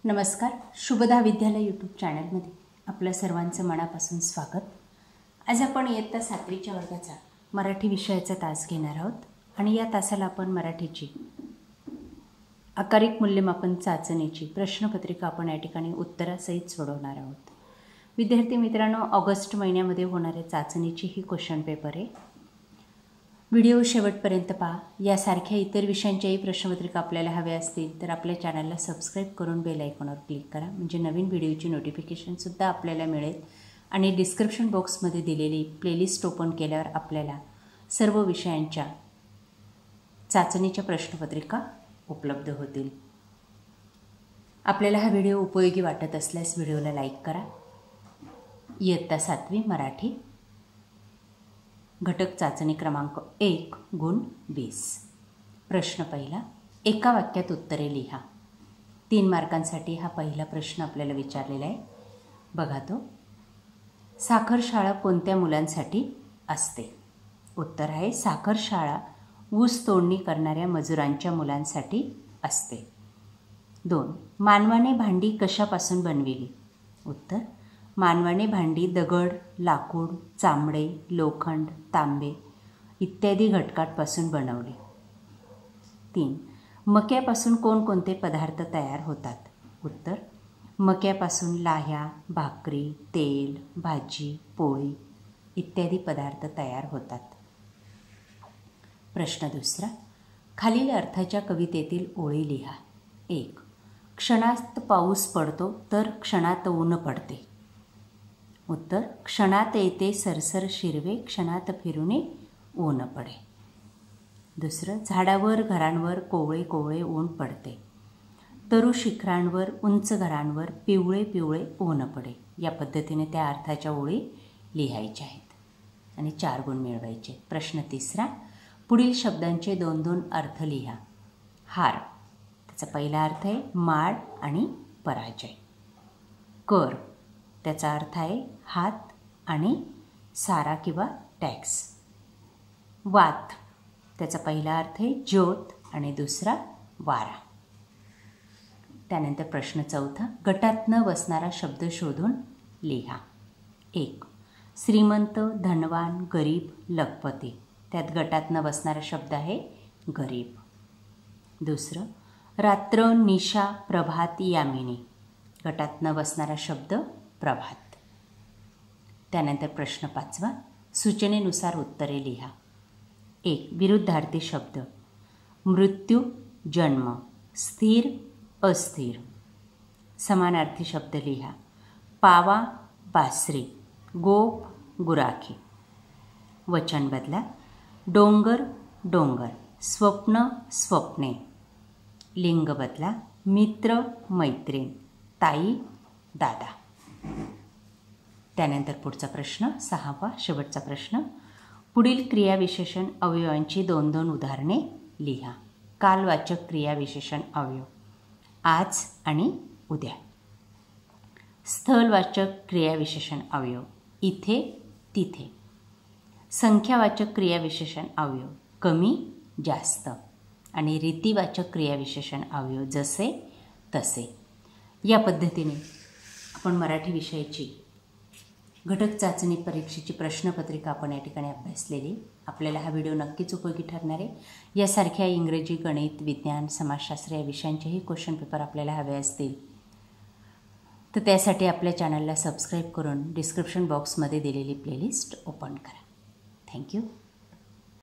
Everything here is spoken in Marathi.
नमस्कार. शुभदा विद्यालय यूट्यूब चॅनलमध्ये आपलं सर्वांचं मनापासून स्वागत. आज आपण इयत्ता 7वीच्या वर्गाचा मराठी विषयाचा तास घेणार आहोत आणि या तासाला आपण मराठीची आकारिक मूल्यमापन चाचणीची प्रश्नपत्रिका आपण या ठिकाणी उत्तरासहित सोडवणार आहोत. विद्यार्थी मित्रांनो, ऑगस्ट महिन्यामध्ये होणाऱ्या चाचणीची ही क्वेश्चन पेपर आहे. व्हिडिओ शेवटपर्यंत पहा. यासारख्या इतर विषयांच्याही प्रश्नपत्रिका आपल्याला हव्या असतील तर आपल्या चॅनलला सबस्क्राईब करून बेल आयकॉनवर क्लिक करा, म्हणजे नवीन व्हिडिओची नोटिफिकेशनसुद्धा आपल्याला मिळेल. आणि डिस्क्रिप्शन बॉक्समध्ये दिलेली प्लेलिस्ट ओपन केल्यावर आपल्याला सर्व विषयांच्या चाचणीच्या प्रश्नपत्रिका उपलब्ध होतील. आपल्याला हा व्हिडिओ उपयोगी वाटत असल्यास व्हिडिओला लाईक करा. इयत्ता 7वी मराठी घटक चाचणी क्रमांक 1 गुण 20. प्रश्न पहिला, एका वाक्यात उत्तरे लिहा. 3 मार्कांसाठी हा पहिला प्रश्न आपल्याला विचारलेला आहे. बघा तो. साखर शाळा कोणत्या मुलांसाठी असते? उत्तर आहे साखर शाळा ऊस तोडणी करणाऱ्या मजुरांच्या मुलांसाठी असते. 2. मानवाने भांडी कशापासून बनविली? उत्तर मानवाने भांडी दगड, लाकूड, चामडे, लोखंड, तांबे इत्यादी घटकांपासून बनवली. 3. मक्यापासून कोणकोणते पदार्थ तयार होतात? उत्तर मक्यापासून लाह्या, भाकरी, तेल, भाजी, पोळी इत्यादी पदार्थ तयार होतात. प्रश्न दुसरा, खालील अर्थाच्या कवितेतील ओळी लिहा. 1. क्षणात पाऊस पडतो तर क्षणात ऊन पडते. उत्तर क्षणात येते सरसर शिरवे, क्षणात फिरूने ऊन पडे. दुसरं, झाडावर घरांवर कोवळे कोवळे ऊन पडते. तरु शिखरांवर उंच घरांवर पिवळे पिवळे ऊन पडे. या पद्धतीने त्या अर्थाच्या ओळी लिहायच्या आहेत आणि 4 गुण मिळवायचे. प्रश्न तिसरा, पुढील शब्दांचे 2-2 अर्थ लिहा. हार, त्याचा पहिला अर्थ आहे माळ आणि पराजय. कर, त्याचा अर्थ आहे हात आणि सारा किंवा टॅक्स. वात, त्याचा पहिला अर्थ आहे ज्योत आणि दुसरा वारा. त्यानंतर प्रश्न चौथा, गटात न बसणारा शब्द शोधून लिहा. 1. श्रीमंत, धनवान, गरीब, लखपती. त्यात गटात न बसणारा शब्द आहे गरीब. दुसरं, रात्र, निशा, प्रभात, यामिनी. गटात न बसणारा शब्द प्रभात. त्यानंतर प्रश्न 5वा, सूचनेनुसार उत्तरे लिहा. 1. विरुद्धार्थी शब्द. मृत्यू, जन्म, स्थिर, अस्थिर. समानार्थी शब्द लिहा. पावा, बासरी, गोप, गुराखी. वचन बदला. डोंगर, डोंगर, स्वप्न, स्वप्ने. लिंग बदला. मित्र, मैत्रीण, ताई, दादा. त्यानंतर पुढचा प्रश्न 6वा शेवटचा प्रश्न, पुढील क्रियाविशेषण अवयवांची 2-2 उदाहरणे लिहा. कालवाचक क्रियाविशेषण अवयव आज आणि उद्या. स्थलवाचक क्रियाविशेषण अवयव इथे, तिथे. संख्यावाचक क्रियाविशेषण अवयव कमी, जास्त. आणि रीतिवाचक क्रियाविशेषण अवयव जसे, तसे. या पद्धतीने आपण मराठी विषयाची घटक चाचणी परीक्षेची प्रश्नपत्रिका आपण या ठिकाणी अभ्यासलेली. आपल्याला हा व्हिडिओ नक्कीच उपयोगी ठरणार आहे. यासारख्या इंग्रजी, गणित, विज्ञान, समाजशास्त्र या विषयांचेही क्वेश्चन पेपर आपल्याला हवे असतील तर त्यासाठी आपल्या चॅनलला सबस्क्राईब करून डिस्क्रिप्शन बॉक्समध्ये दिलेली प्लेलिस्ट ओपन करा. थँक्यू.